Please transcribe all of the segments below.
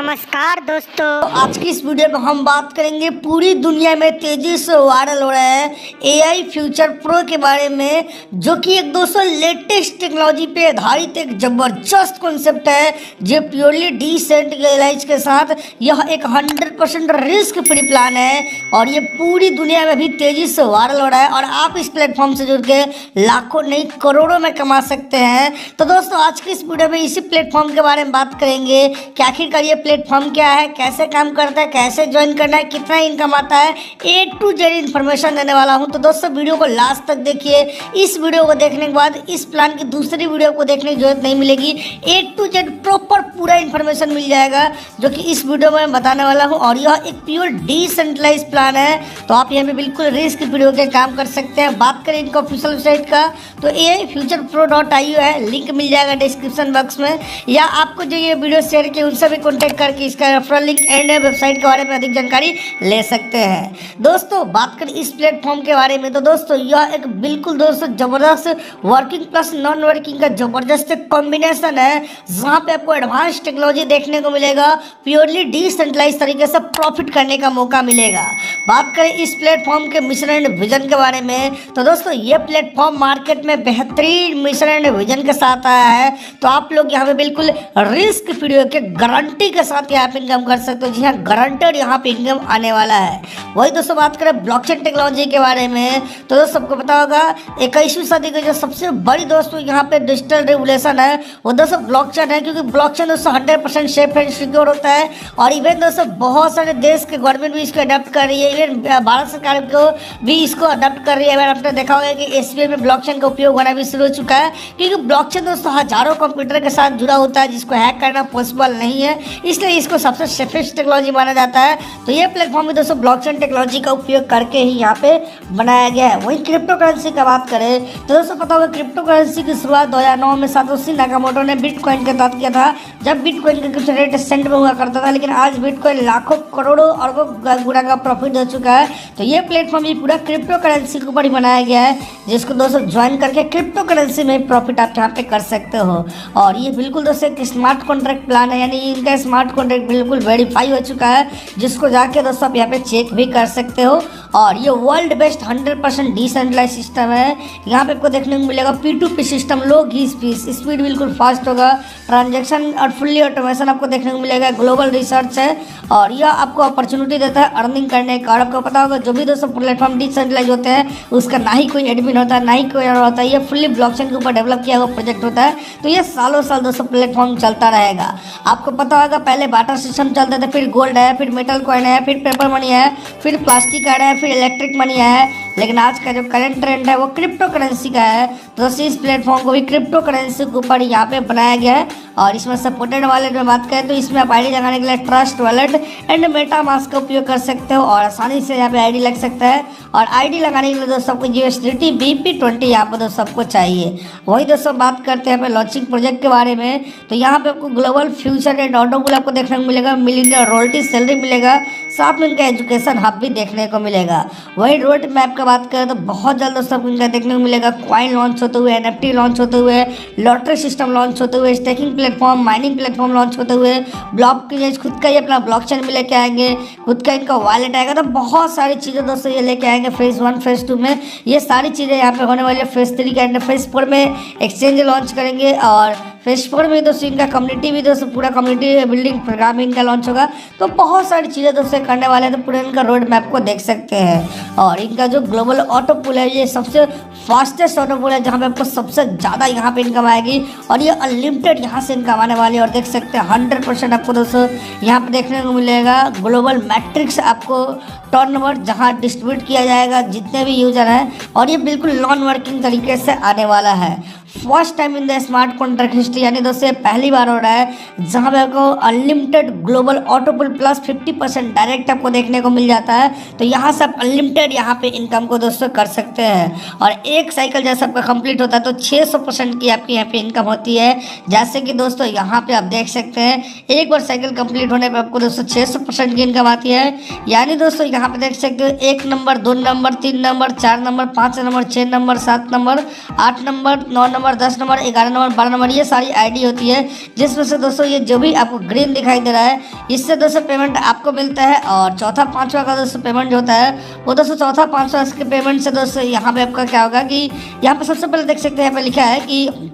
नमस्कार दोस्तों। आज की इस वीडियो में हम बात करेंगे पूरी दुनिया में तेजी से वायरल हो रहा है AI फ्यूचर प्रो के बारे में, जो कि एक दोस्तों लेटेस्ट टेक्नोलॉजी पे आधारित एक जबरदस्त कॉन्सेप्ट है जो प्योरली डिसेंट्रलाइज के साथ यह एक 100% रिस्क फ्री प्लान है और ये पूरी दुनिया में भी तेजी से वायरल हो रहा है और आप इस प्लेटफॉर्म से जुड़ के लाखों नहीं करोड़ों में कमा सकते हैं। तो दोस्तों आज की इस वीडियो में इसी प्लेटफॉर्म के बारे में बात करेंगे कि आखिरकार ये प्लेटफॉर्म क्या है, कैसे काम करता है, कैसे ज्वाइन करना है, कितना इनकम आता है, A to Z इन्फॉर्मेशन देने वाला हूं। तो दोस्तों वीडियो को लास्ट तक देखिए। इस वीडियो को देखने के बाद इस प्लान की दूसरी वीडियो को देखने की जरूरत नहीं मिलेगी। A to Z प्रॉपर पूरा इन्फॉर्मेशन मिल जाएगा जो कि इस वीडियो में बताने वाला हूँ और यह एक प्योर डिसेंट्रलाइज प्लान है। तो आप यहाँ पे बिल्कुल रिस्क फ्री होकर काम कर सकते हैं। बात करें इनका ऑफिशियल वेबसाइट का तो aifuturepro.io है, लिंक मिल जाएगा डिस्क्रिप्शन बॉक्स में, या आपको जो ये वीडियो शेयर किए उनसे भी कॉन्टैक्ट करके इसका रेफरल लिंक एंड वेबसाइट के बारे में अधिक जानकारी ले सकते हैं। दोस्तों बात करें इस प्लेटफॉर्म के बारे में तो दोस्तों यह एक बिल्कुल दोस्तों जबरदस्त वर्किंग प्लस नॉन वर्किंग का जबरदस्त कॉम्बिनेशन है, जहाँ पे आपको एडवांस टेक्नोलॉजी देखने को मिलेगा, प्योरली डिसेंट्रलाइज तरीके से प्रॉफिट करने का मौका मिलेगा। बात करें इस प्लेटफॉर्म के मिशन एंड विजन के बारे में तो दोस्तों ये प्लेटफॉर्म मार्केट में बेहतरीन मिशन एंड विजन के साथ आया है। तो आप लोग यहाँ पे बिल्कुल रिस्क फ्री होकर गारंटी के साथ यहाँ पे इनकम कर सकते हो। जी हाँ, गारंटेड यहाँ पे इनकम आने वाला है। वही दोस्तों बात करें ब्लॉकचेन टेक्नोलॉजी के बारे में तो दोस्तों सबको पता होगा 21वीं सदी की जो सबसे बड़ी दोस्तों यहाँ पे डिजिटल रेवोल्यूशन है वो दोस्तों ब्लॉकचेन है, क्योंकि ब्लॉकचेन दोस्तों 100% सेफ एंड सिक्योर होता है और इवन दोस्तों बहुत सारे देश के गवर्नमेंट भी इसको अडॉप्ट कर रही है। इवन भारत सरकार को भी इसको अडॉप्ट कर रही है। आपने देखा होगा कि SBI में ब्लॉकचेन का उपयोग होना भी शुरू हो चुका है, क्योंकि ब्लॉकचेन दोस्तों हजारों कंप्यूटर के साथ जुड़ा होता है जिसको हैक करना पॉसिबल नहीं है, इसलिए इसको सबसे सेफेस्ट टेक्नोलॉजी माना जाता है। तो ये प्लेटफॉर्म भी दोस्तों ब्लॉकचेन टेक्नोलॉजी का उपयोग करके ही यहाँ पे बनाया गया है। वहीं क्रिप्टो करेंसी की बात करें तो दोस्तों पता होगा क्रिप्टो करेंसी की शुरुआत 2009 में सातोशी नाकामोटो ने बिटकॉइन के तहत किया था, जब बिटकॉइन का कुछ रेट सेंट में हुआ करता था, लेकिन आज बिटकॉइन लाखों करोड़ों अरबों गुना का प्रॉफिट हो चुका है। तो ये प्लेटफॉर्म ये पूरा क्रिप्टो करेंसी के ऊपर ही बनाया गया है, जिसको दोस्तों ज्वाइन करके क्रिप्टो करेंसी में प्रॉफिट आप यहाँ पे कर सकते हो। और ये बिल्कुल दोस्तों एक स्मार्ट कॉन्ट्रैक्ट प्लान है, यानी इनका स्मार्ट कॉन्ट्रैक्ट बिल्कुल वेरीफाई हो चुका है, जिसको जाके दोस्तों आप यहाँ पे चेक भी कर सकते हो। और ये वर्ल्ड बेस्ट 100% डिसेंट्रलाइज सिस्टम है। यहाँ पे आपको देखने को मिलेगा P2P सिस्टम, लो की स्पीड बिल्कुल फास्ट होगा, ट्रांजेक्शन और फुल्ली ऑटोमेशन आपको देखने को मिलेगा, ग्लोबल रिसर्च है और यह आपको अपॉर्चुनिटी देता है अर्निंग करने का। और आपको पता होगा जो भी दोस्तों प्लेटफॉर्म डिसेंट्रलाइज होते हैं उसका ना ही कोई एडमिन होता है, ना ही कोई होता है, ये फुल्ली ब्लॉकचेन के ऊपर डेवलप किया हुआ प्रोजेक्ट होता है। तो ये सालों साल दोस्तों प्लेटफॉर्म चलता रहेगा। आपको पता होगा पहले बाटर सिस्टम चलता था, फिर गोल्ड है, फिर मेटल कॉइन है, फिर पेपर मनी है, फिर प्लास्टिक कार्ड है, फिर इलेक्ट्रिक मनी है, लेकिन आज का जो करंट ट्रेंड है वो क्रिप्टो करेंसी का है। तो दोस्तों इस प्लेटफॉर्म को भी क्रिप्टो करेंसी के ऊपर यहाँ पे बनाया गया है। और इसमें सपोर्टेड वॉलेट में बात करें तो इसमें आप आईडी लगाने के लिए ट्रस्ट वॉलेट एंड मेटामास्क का उपयोग कर सकते हो और आसानी से यहाँ पे आईडी लग सकता है। और आईडी लगाने के लिए दोस्तों आपको USDT BP20 यहाँ पर दोस्तों आपको चाहिए। वही दोस्तों बात करते हैं यहाँ पे लॉन्चिंग प्रोजेक्ट के बारे में तो यहाँ पे आपको ग्लोबल फ्यूचर एंड ऑटोमोबाइल आपको देखने को मिलेगा, मिलियनियर रॉयल्टी सैलरी मिलेगा, साथ में इनका एजुकेशन हब भी देखने को मिलेगा। वही रोड मैप का बात करें तो बहुत जल्द दोस्तों आपको इनका देखने को मिलेगा, कॉइन लॉन्च होते हुए, NFT लॉन्च होते हुए, लॉटरी सिस्टम लॉन्च होते हुए, staking platform, mining platform launch होते हुए, ब्लॉक की खुद का ही अपना ब्लॉकचेन भी लेके आएंगे, खुद का इनका वॉलेट आएगा। तो बहुत सारी चीज़ें दोस्तों ये लेके आएंगे फेज 1 फेज 2 में। ये सारी चीज़ें यहाँ पे होने वाली है। फेज 3 का फेज 4 में एक्सचेंज लॉन्च करेंगे और फेज 4 में दोस्तों इनका कम्युनिटी भी दोस्तों पूरा कम्युनिटी बिल्डिंग प्रोग्रामिंग का लॉन्च होगा। तो बहुत सारी चीज़ें दोस्तों करने वाले हैं, तो पूरे इनका रोड मैप को देख सकते हैं। और इनका जो ग्लोबल ऑटो पुल है ये सबसे फास्टेस्ट ऑटो पुल है, जहाँ पे आपको सबसे ज़्यादा यहाँ पे इनकम आएगी और ये अनलिमिटेड यहाँ से इनकम आने वाली है। और देख सकते हैं 100% आपको दोस्तों यहाँ पे देखने को मिलेगा ग्लोबल मैट्रिक्स आपको टर्न नंबर जहाँ डिस्ट्रीब्यूट किया जाएगा जितने भी यूजर हैं, और ये बिल्कुल नॉन वर्किंग तरीके से आने वाला है। First time in the smart contract history, यानी दोस्तों पहली बार हो रहा है जहाँ पे आपको अनलिमिटेड ग्लोबल ऑटो पुल प्लस 50% डायरेक्ट आपको देखने को मिल जाता है। तो यहाँ से आप अनलिमिटेड यहाँ पे इनकम को दोस्तों कर सकते हैं और एक साइकिल जैसे आपका कंप्लीट होता है तो 600% की आपकी यहाँ पे इनकम होती है। जैसे कि दोस्तों यहाँ पे आप देख सकते हैं एक बार साइकिल कंप्लीट होने पे आपको दोस्तों 600% की इनकम आती है। यानी दोस्तों यहाँ पे देख सकते हो 1 number, 2 number, 3 number, 4 number, 5 number, 6 number, 7 number, 8 number, 9 number, number, 10 number, 11 number, 12 number, ये सारी आईडी होती है, जिसमें से दोस्तों ये जो भी आपको ग्रीन दिखाई दे रहा है, इससे दोस्तों पेमेंट आपको मिलता है। और चौथा पाँचवा का दोस्तों पेमेंट जो होता है वो दोस्तों चौथा पाँचवा के पेमेंट से दोस्तों यहाँ पे आपका क्या होगा कि यहाँ पे सबसे पहले देख सकते हैं, यहाँ पे लिखा है कि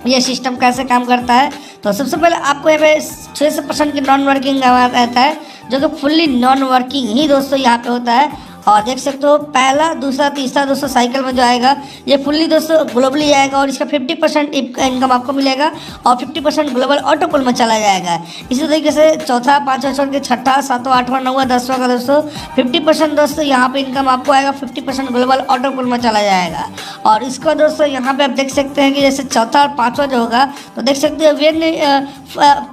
ये सिस्टम कैसे काम करता है। तो सबसे पहले आपको यहाँ पे 6% की नॉन वर्किंग रहता है, जो कि फुल्ली नॉन वर्किंग ही दोस्तों यहाँ पे होता है। और देख सकते हो पहला, दूसरा, तीसरा दोस्तों साइकिल में जो आएगा ये फुल्ली दोस्तों ग्लोबली आएगा, और इसका 50% इनकम आपको मिलेगा और 50% ग्लोबल ऑटो पुल में चला जाएगा। इसी तरीके से चौथा, पाँचवा छोड़ के छठा, सातवां, आठवां, नौवां, 10वां का दोस्तों 50% दोस्तों यहाँ पे इनकम आपको आएगा, 50% ग्लोबल ऑटो पुल में चला जाएगा। और इसको दोस्तों यहाँ पे आप देख सकते हैं कि जैसे चौथा और पाँचवा जो होगा तो देख सकते हैं when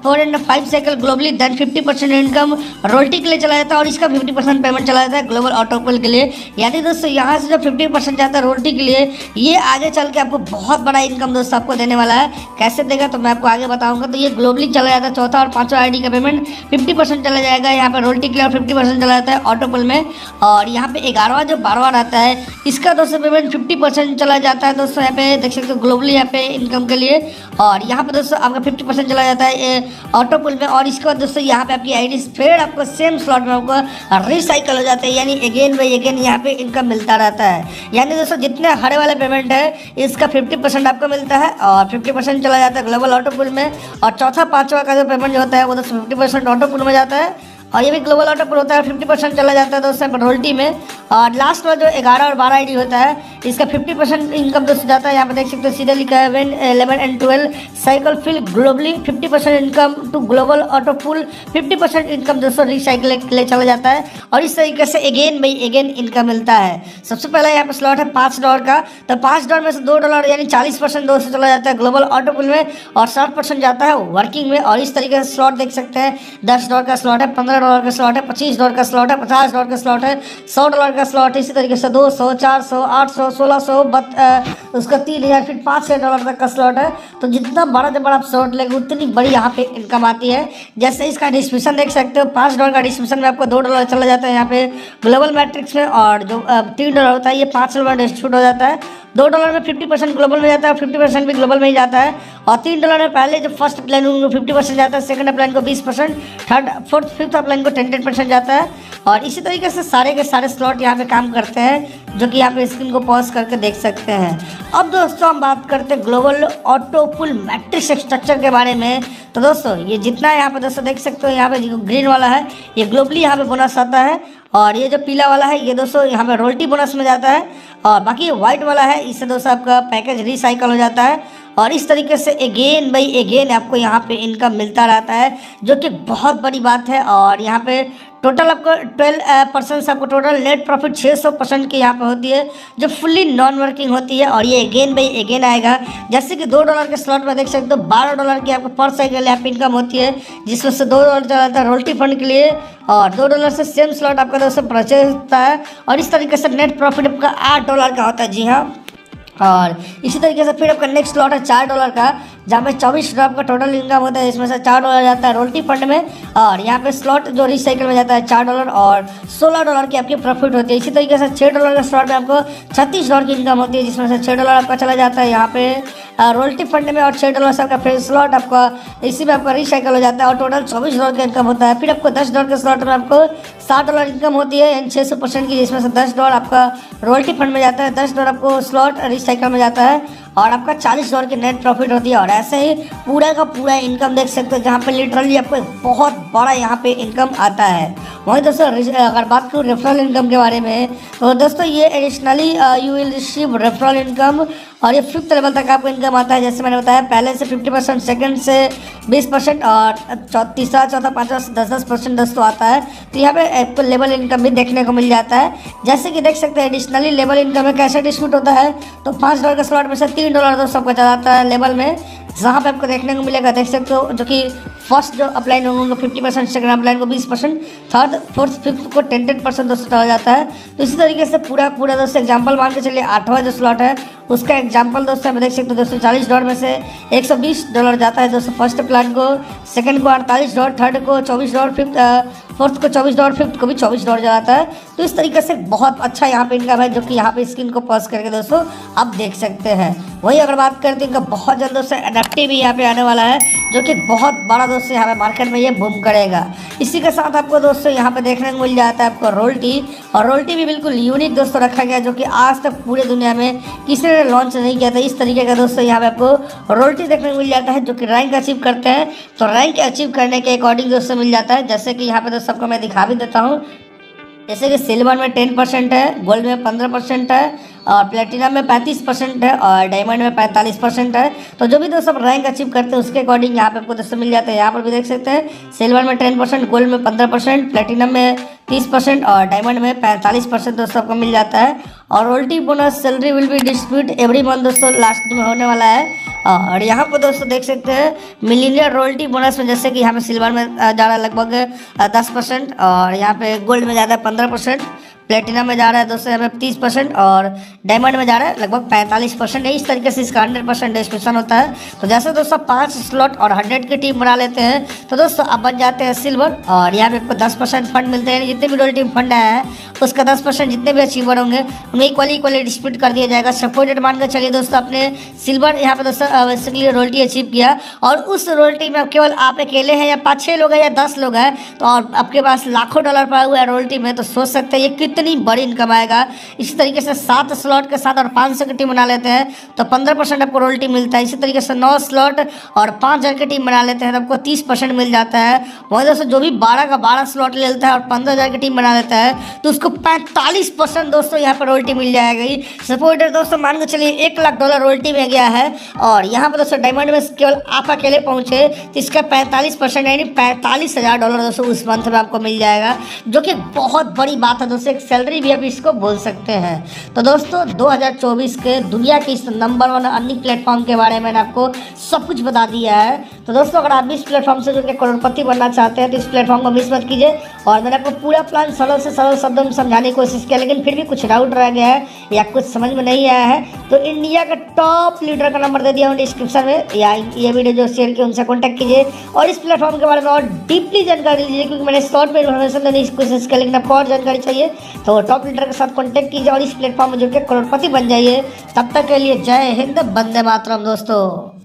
4 and 5 cycle globally, then 50% income royalty के लिए चला जाता है, और इसका 50% पेमेंट चला जाता है ग्लोबल ऑटो पुल के लिए। यानी दोस्तों यहाँ से जो 50% जाता है रोल्टी के लिए, ये आगे चल के आपको बहुत बड़ा इनकम दोस्तों आपको देने वाला है। कैसे देगा तो मैं आपको आगे बताऊंगा। तो ये ग्लोबली चला जाता है, चौथा और पाँचवा आईडी का पेमेंट 50% चला जाएगा यहाँ पे रोल्टी के लिए, और 50% चला जाता है ऑटो पुल में। और यहाँ पे 11वां जो 12वां रहता है, इसका दोस्तों पेमेंट 50% चला जाता है दोस्तों यहाँ पे देख सकते हो ग्लोबली यहाँ पे इनकम के लिए। और यहाँ पे दोस्तों आपका 50% चला जाता है ऑटो पुल में। और इसके बाद दोस्तों यहाँ पे आपकी आईडी फिर आपको सेम स्लॉट में आपको रिसाइकल हो जाता है, यानी अगेन बाई अगेन यहाँ पे इनकम मिलता रहता है। यानी दोस्तों जितने हरे वाले पेमेंट है इसका 50% आपको मिलता है, और 50% चला जाता है ग्लोबल ऑटो पुल में। और चौथा पाँचवा का जो पेमेंट जो होता है वो दोस्तों 50% ऑटो पुल में जाता है, और ये भी ग्लोबल ऑटो पुल होता है, 50% चला जाता है दोस्तों रोल्टी में। और लास्ट में जो 11 और 12 आईडी होता है इसका 50% इनकम दोस्तों जाता है। यहाँ पे देख सकते हो सीधे लिखा है when 11 and 12 cycle fill globally 50% income to global auto pool, 50% income दोस्तों रिसाइकिल के लिए चला जाता है। और इस तरीके से अगेन बाई अगेन इनकम मिलता है। सबसे पहला यहाँ पे स्लॉट है $5 का, तो $5 में से $2 यानी 40% दोस्तों चला जाता है ग्लोबल ऑटो पुल में, और 60% जाता है वर्किंग में। और इस तरीके से स्लॉट देख सकते हैं, $10 का स्लॉट है, $15 का स्लॉट है, $25 का स्लॉट है, $50 का स्लॉट है, $100 का स्लॉट है। इसी तरीके से 200, 400, 800, 1600, उसका 3000, फिर $5,000 तक का स्लॉट है। तो जितना बड़ा जब बड़ा आप स्लॉट लेंगे उतनी बड़ी यहाँ पे इनकम आती है। जैसे इसका डिस्क्रिप्शन देख सकते हो, $5 का डिस्क्रिप्शन में आपको $2 चला जाता है यहाँ पे ग्लोबल मैट्रिक्स में, और जो $3 होता है ये $5 डिस्ट्रीब्यूट हो जाता है। $2 में 50% ग्लोबल में जाता है, और 50% भी ग्लोबल में ही जाता है। और $3 में पहले जो फर्स्ट प्लान उनको 50% जाता है, सेकंड प्लान को 20%, थर्ड फोर्थ फिफ्थ प्लान को 10% जाता है। और इसी तरीके से सारे के सारे स्लॉट यहाँ पे काम करते हैं, जो कि यहाँ पे स्क्रीन को पॉज करके देख सकते हैं। अब दोस्तों हम बात करते हैं ग्लोबल ऑटो पुल मैट्रिक्स स्ट्रक्चर के बारे में। तो दोस्तों ये जितना यहाँ पे दोस्तों देख सकते हो, यहाँ पे जो ग्रीन वाला है ये ग्लोबली यहाँ पे बोनस आता है, और ये जो पीला वाला है ये दोस्तों यहाँ पे रोल्टी बोनस में जाता है, और बाकी व्हाइट वाला है इससे दोस्तों आपका पैकेज रिसाइकल हो जाता है। और इस तरीके से अगेन बाई अगेन आपको यहाँ पे इनकम मिलता रहता है, जो कि बहुत बड़ी बात है। और यहाँ पे टोटल आपको 12% आपको टोटल नेट प्रॉफिट 600% की यहाँ पे होती है, जो फुल्ली नॉन वर्किंग होती है। और ये अगेन बाई अगेन आएगा, जैसे कि $2 के स्लॉट में देख सकते हो $12 की आपको पर साइकिल यहाँ पे इनकम होती है, जिसमें से $2 चला जाता है रोल्टी फंड के लिए, और $2 से सेम स्लॉट आपका दोस्तों परचेज होता है। और इस तरीके से नेट प्रॉफिट आपका $8 का होता है। जी हाँ, और इसी तरीके से फिर आपका नेक्स्ट स्लॉट है $4 का, जहाँ पे $24 का टोटल इनकम होता है, इसमें से $4 जाता है रोल्टी फंड में, और यहाँ पे स्लॉट जो रिसाइकिल में जाता है $4, और $16 की आपकी प्रॉफिट होती है। इसी तरीके से $6 का स्लॉट में आपको $36 की इनकम होती है, जिसमें से $6 आपका चला जाता है यहाँ पे रोल्टी फंड में, और $6 से आपका फिर स्लॉट आपका इसी में आपका रिसाइकिल हो जाता है, और टोटल $24 का इनकम होता है। फिर आपको $10 के स्लॉट में आपको $60 इनकम होती है, यानी 600% की, जिसमें से $10 आपका रोल्टी फंड में जाता है, $10 आपको स्लॉट रिसाइकिल में जाता है, और आपका $40 की नेट प्रॉफिट होती है। और ऐसे ही पूरा का पूरा इनकम देख सकते हो, जहाँ पे लिटरली आपको बहुत बड़ा यहाँ पे इनकम आता है। वहीं दोस्तों अगर बात करूँ रेफरल इनकम के बारे में, तो दोस्तों ये additionally you will receive referral income, और ये 5th लेवल तक आपको इनकम आता है। जैसे मैंने बताया पहले से 50%, सेकंड से 20%, और तीसरा, चौथा, पाँचवा से 10% दोस्तों आता है। तो यहाँ पे आपको लेवल इनकम भी देखने को मिल जाता है। जैसे कि देख सकते हैं एडिशनली लेवल इनकम में कैसे डिस्ट्रीब्यूट होता है, तो $5 के स्लॉट में से $3 दोस्तों आपको चला जाता है लेवल में, जहाँ पे आपको देखने को मिलेगा, देख सकते हो, जो कि फर्स्ट जो अपलाइन होंगे उनको 50%, सेकंड अपलाइन को 20%, थर्ड फोर्थ फिफ्थ को 10% दोस्तों चला जाता है। तो इसी तरीके से पूरा दोस्तों एग्जाम्पल मान के चलिए 8वां जो स्लॉट है उसका एग्जाम्पल दोस्तों हमें देख सकते हो दोस्तों, $40 में से $120 जाता है दोस्तों फर्स्ट प्लान को, सेकंड को $48, थर्ड को $24, फोर्थ को $24, फिफ्थ को भी $24 जाता है। तो इस तरीके से बहुत अच्छा यहाँ पे इनका है, जो कि यहाँ पे स्क्रीन को पॉज करके दोस्तों आप देख सकते हैं। वही अगर बात करते हैं इनका बहुत जल्द दोस्तों NFT भी यहाँ पे आने वाला है, जो कि बहुत बड़ा दोस्तों यहाँ पे मार्केट में ये बूम करेगा। इसी के साथ आपको दोस्तों यहाँ पे देखने को मिल जाता है आपको रोल्टी, और रोल्टी भी बिल्कुल यूनिक दोस्तों रखा गया, जो कि आज तक पूरे दुनिया में किसी ने लॉन्च नहीं किया था। इस तरीके का दोस्तों यहाँ पे आपको रोल्टी देखने को मिल जाता है, जो कि रैंक अचीव करते हैं। तो रैंक अचीव करने के अकॉर्डिंग दोस्तों मिल जाता है, जैसे कि यहाँ पे दोस्तों सबको मैं दिखा भी देता हूँ। जैसे कि सिल्वर में 10% है, गोल्ड में 15% है, और प्लेटिनम में 35% है, और डायमंड में 45% है। तो जो भी दोस्तों रैंक अचीव करते हैं उसके अकॉर्डिंग यहाँ पे आपको दोस्तों मिल जाता है। यहाँ पर भी देख सकते हैं सिल्वर में 10%, गोल्ड में 15%, प्लेटिनम में 30% और डायमंड में 45% दोस्तों आपको मिल जाता है। और royalty bonus salary will be distribute every month दोस्तों लास्ट में होने वाला है। और यहाँ पर दोस्तों देख सकते हैं मिलीनियर रॉयल्टी बोनस में, जैसे कि यहाँ पे सिल्वर में जा रहा है लगभग 10%, और यहाँ पे गोल्ड में जा रहा है 15%, प्लेटिनम में जा रहा है दोस्तों यहाँ पे 30%, और डायमंड में जा रहा है लगभग 45%। इस तरीके से इसका 100% डिस्ट्रीब्यूशन होता है। तो जैसे दोस्तों 5 स्लॉट और 100 की टीम बना लेते हैं तो दोस्तों अब बन जाते हैं सिल्वर, और यहाँ पे आपको 10% फंड मिलते हैं। जितने भी रॉयल्टी फंड आया है उसका 10% जितने भी अचीवर होंगे उन्हें इक्वली डिस्ट्रीब्यूट कर दिया जाएगा। सपोर्टेड मानकर चलिए दोस्तों आपने सिल्वर यहाँ पे दोस्तों बेसिकली रॉयल्टी अचीव किया, और उस रॉयल्टी में केवल आप अकेले हैं या 5-6 लोग हैं या 10 लोग हैं, तो और आपके पास लाखों डॉलर पड़ा हुआ है रॉयल्टी में, तो सोच सकते हैं ये कितनी बड़ी इनकम आएगा। इसी तरीके से 7 स्लॉट के साथ और 500 की टीम बना लेते हैं तो 15% आपको रॉयल्टी मिलता है। इसी तरीके से 9 स्लॉट और 5000 की टीम बना लेते हैं तो आपको 30% मिल जाता है। वही दोस्तों जो भी 12 का 12 स्लॉट ले लेता है और 15,000 की टीम बना लेता है तो उसको 45% दोस्तों यहाँ पर रॉयल्टी मिल जाएगी। सपोर्टर दोस्तों मान के चलिए $1 लाख रॉयल्टी में गया है, और यहाँ पर दोस्तों डायमंड में केवल आप अकेले पहुंचे तो इसका 45% यानी $45,000 दोस्तों उस मंथ में आपको मिल जाएगा, जो कि बहुत बड़ी बात है दोस्तों। एक सैलरी भी आप इसको बोल सकते हैं। तो दोस्तों 2024 के दुनिया के इस नंबर 1 अर्निंग प्लेटफॉर्म के बारे में आपको सब कुछ बता दिया है। तो दोस्तों अगर आप भी इस प्लेटफॉर्म से जुड़ के करोड़पति बनना चाहते हैं तो इस प्लेटफॉर्म को मिस मत कीजिए। और मैंने आपको पूरा प्लान सरल से सरल शब्दों में समझाने की कोशिश किया, लेकिन फिर भी कुछ डाउट रह गया है या कुछ समझ में नहीं आया है तो इंडिया का टॉप लीडर का नंबर दे दिया हूँ डिस्क्रिप्शन में, या ये वीडियो जो शेयर की उनसे कॉन्टैक्ट कीजिए और इस प्लेटफॉर्म के बारे में और डीपली जानकारी लीजिए, क्योंकि मैंने शॉर्ट में इन्फॉर्मेशन देने की कोशिश की, लेकिन आपको और जानकारी चाहिए तो टॉप लीडर के साथ कॉन्टैक्ट कीजिए और इस प्लेटफॉर्म में जुड़ के करोड़पति बन जाइए। तब तक के लिए जय हिंद, वंदे मातरम दोस्तों।